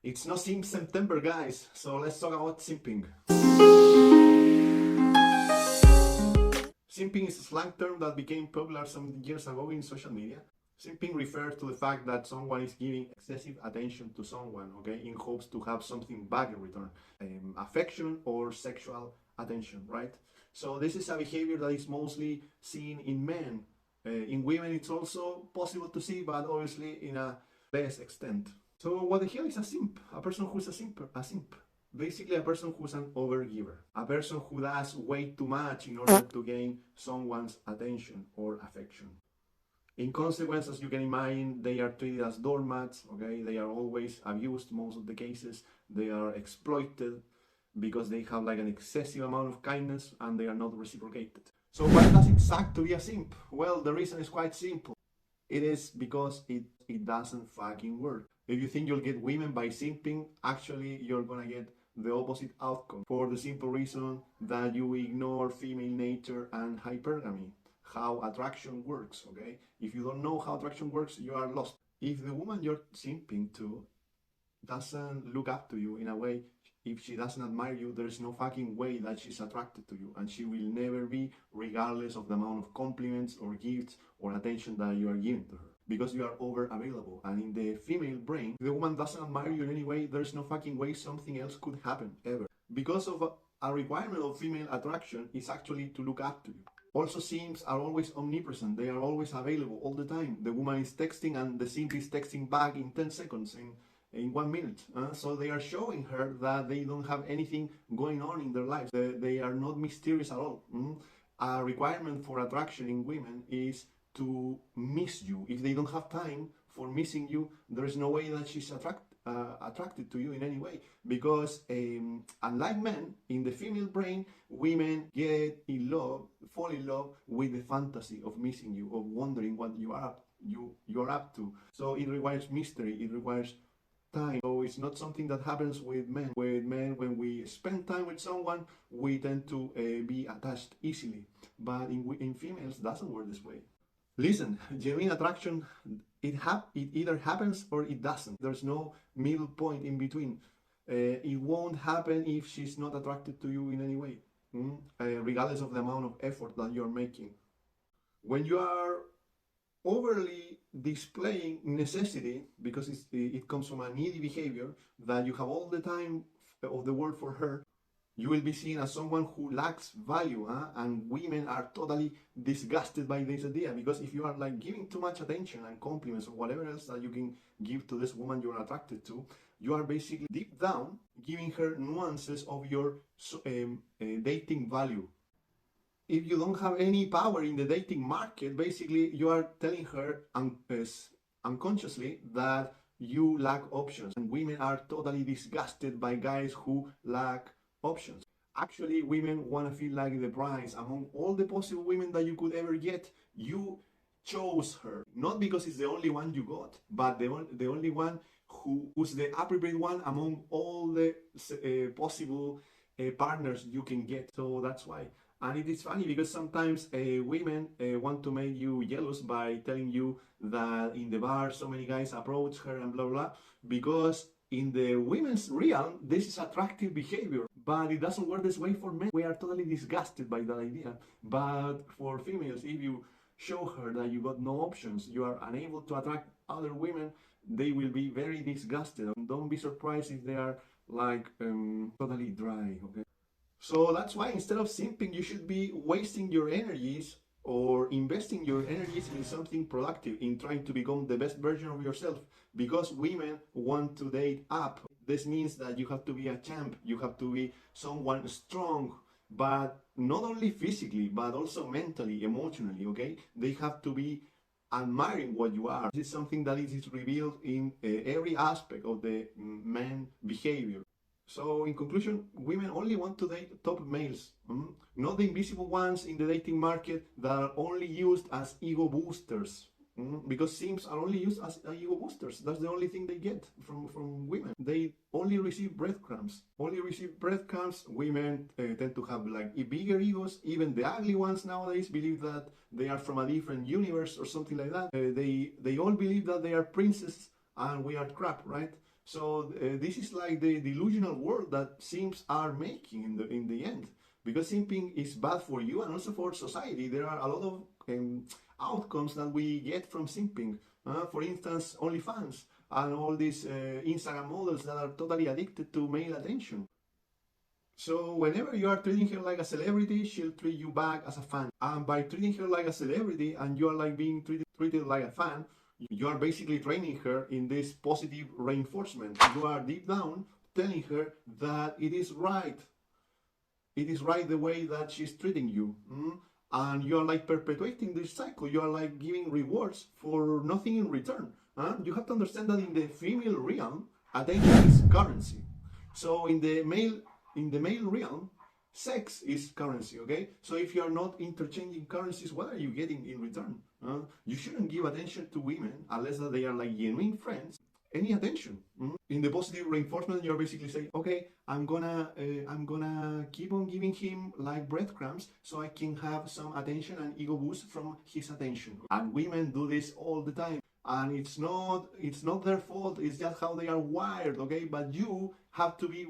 It's not Simp September, guys, so let's talk about simping. Simping is a slang term that became popular some years ago in social media. Simping refers to the fact that someone is giving excessive attention to someone, okay, in hopes to have something back in return, affection or sexual attention, right? So this is a behavior that is mostly seen in men. In women, it's also possible to see, but obviously in a less extent. So what the hell is a simp? A person who's a simp. Basically a person who's an overgiver. A person who does way too much in order to gain someone's attention or affection. In consequence, as you can imagine, they are treated as doormats, okay? They are always abused, most of the cases. They are exploited because they have like an excessive amount of kindness and they are not reciprocated. So why does it suck to be a simp? Well, the reason is quite simple. It is because it doesn't fucking work. If you think you'll get women by simping, actually you're gonna get the opposite outcome for the simple reason that you ignore female nature and hypergamy, how attraction works, okay? If you don't know how attraction works, you are lost. If the woman you're simping to doesn't look up to you in a way, if she doesn't admire you, there's no fucking way that she's attracted to you, and she will never be, regardless of the amount of compliments or gifts or attention that you are giving to her, because you are over available. And in the female brain, if the woman doesn't admire you in any way, there's no fucking way something else could happen ever, because of a requirement of female attraction is actually to look up to you. Also, simps are always omnipresent. They are always available all the time. The woman is texting and the simp is texting back in 10 seconds, in 1 minute. So they are showing her that they don't have anything going on in their lives. They are not mysterious at all. A requirement for attraction in women is to miss you. If they don't have time for missing you, there is no way that she's attracted to you in any way, because unlike men, in the female brain, women fall in love with the fantasy of missing you, of wondering what you are up to. So it requires mystery, it requires time. So it's not something that happens with men. With men, when we spend time with someone, we tend to be attached easily, but in females, doesn't work this way. Listen, genuine attraction, it either happens or it doesn't. There's no middle point in between. It won't happen if she's not attracted to you in any way, regardless of the amount of effort that you're making. When you are overly displaying necessity, because it comes from a needy behavior, that you have all the time of the world for her, you will be seen as someone who lacks value, and women are totally disgusted by this idea, because if you are like giving too much attention and compliments or whatever else that you can give to this woman you're attracted to, you are basically deep down giving her nuances of your dating value. If you don't have any power in the dating market, basically you are telling her unconsciously that you lack options, and women are totally disgusted by guys who lack options. Actually, women want to feel like the prize among all the possible women that you could ever get. You chose her, not because it's the only one you got, but the only one who's the appropriate one among all the possible partners you can get. So that's why. And it is funny because sometimes women want to make you jealous by telling you that in the bar so many guys approach her and blah blah, because in the women's realm this is attractive behavior, but it doesn't work this way for men. We are totally disgusted by that idea. But for females, if you show her that you got no options, you are unable to attract other women, they will be very disgusted. And don't be surprised if they are like totally dry, okay? So that's why instead of simping, you should be wasting your energies or investing your energies in something productive, in trying to become the best version of yourself. Because women want to date up. This means that you have to be a champ, you have to be someone strong, but not only physically, but also mentally, emotionally, okay? They have to be admiring what you are. This is something that is revealed in every aspect of the man behavior. So in conclusion, women only want to date top males, not the invisible ones in the dating market that are only used as ego boosters. Because simps are only used as ego boosters. That's the only thing they get from women. They only receive breadcrumbs. Women tend to have like bigger egos. Even the ugly ones nowadays believe that they are from a different universe or something like that. They all believe that they are princesses and we are crap, right? So this is like the delusional world that simps are making in the end. Because simping is bad for you and also for society. There are a lot of outcomes that we get from simping. For instance, OnlyFans and all these Instagram models that are totally addicted to male attention. So whenever you are treating her like a celebrity, she'll treat you back as a fan. And by treating her like a celebrity and you are like being treated like a fan, you are basically training her in this positive reinforcement. You are deep down telling her that it is right. It is right the way that she's treating you. And you are like perpetuating this cycle. You are like giving rewards for nothing in return. You have to understand that in the female realm, attention is currency. So in the male realm, sex is currency, okay? So if you are not interchanging currencies, what are you getting in return? You shouldn't give attention to women unless that they are like genuine friends. Any attention. In the positive reinforcement, you're basically saying, okay, I'm gonna keep on giving him like breadcrumbs so I can have some attention and ego boost from his attention. And women do this all the time. And it's not their fault, it's just how they are wired, okay? But you have to be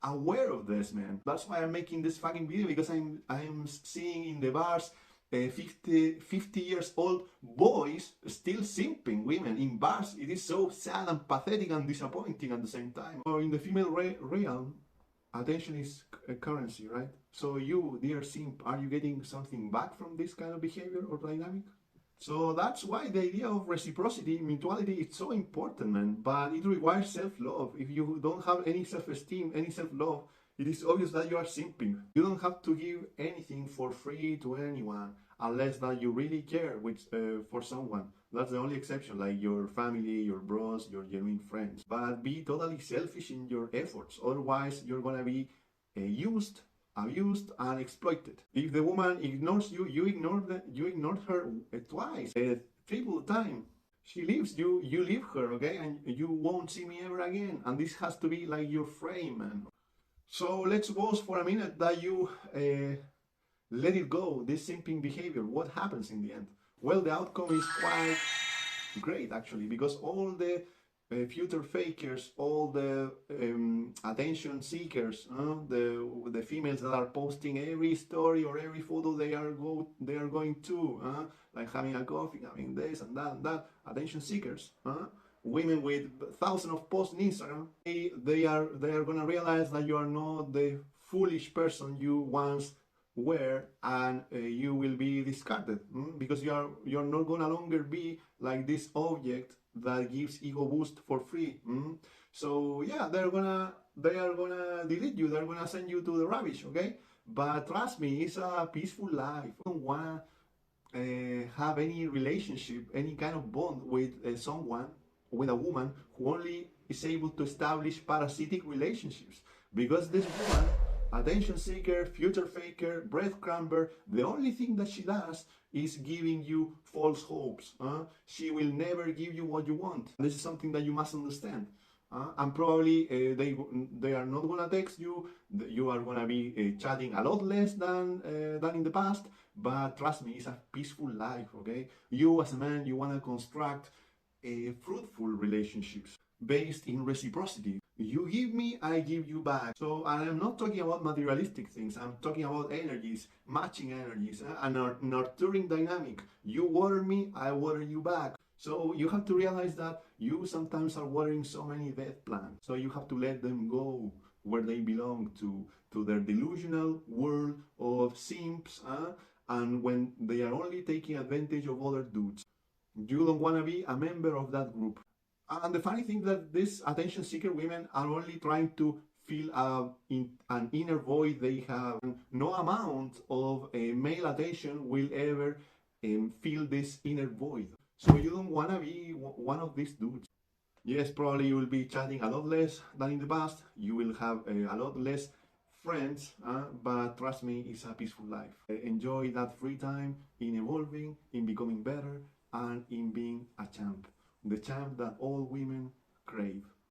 aware of this, man. That's why I'm making this fucking video, because I'm seeing in the bars 50 years old boys still simping women in bars. It is so sad and pathetic and disappointing at the same time. Or in the female realm, attention is a currency, right? So you, dear simp, are you getting something back from this kind of behavior or dynamic? So that's why the idea of reciprocity, mutuality, is so important, man. But it requires self-love. If you don't have any self-esteem, any self-love, it is obvious that you are simping. You don't have to give anything for free to anyone unless that you really care for someone. That's the only exception, like your family, your bros, your genuine friends. But be totally selfish in your efforts. Otherwise, you're gonna be used, abused, and exploited. If the woman ignores you, you ignored her twice, triple time. She leaves you, you leave her, okay? And you won't see me ever again. And this has to be like your frame, man. So let's suppose for a minute that you let it go, this simping behavior. What happens in the end? Well, the outcome is quite great, actually, because all the future fakers, all the attention seekers, the females that are posting every story or every photo they are going to, like having a coffee, having this and that, attention seekers, women with thousands of posts on Instagram, they are gonna realize that you are not the foolish person you once were, and you will be discarded, because you're not gonna longer be like this object that gives ego boost for free. So yeah, they are gonna delete you, they're gonna send you to the rubbish, okay? But trust me, it's a peaceful life. I don't wanna have any relationship, any kind of bond with someone, with a woman who only is able to establish parasitic relationships, because this woman, attention seeker, future faker, breadcrumber, the only thing that she does is giving you false hopes. She will never give you what you want. This is something that you must understand. And probably they are not gonna text you. You are gonna be chatting a lot less than in the past. But trust me, it's a peaceful life. Okay, you as a man, you wanna construct fruitful relationships based in reciprocity. You give me, I give you back. So, and I'm not talking about materialistic things. I'm talking about energies, matching energies, a nurturing dynamic. You water me, I water you back. So you have to realize that you sometimes are watering so many dead plants. So you have to let them go where they belong, to their delusional world of simps, and when they are only taking advantage of other dudes. You don't want to be a member of that group. And the funny thing that these attention seeker women are only trying to fill an inner void they have. No amount of male attention will ever fill this inner void. So you don't want to be one of these dudes. Yes, probably you will be chatting a lot less than in the past. You will have a lot less friends, but trust me, it's a peaceful life. Enjoy that free time in evolving, in becoming better, and in being a champ. The champ that all women crave.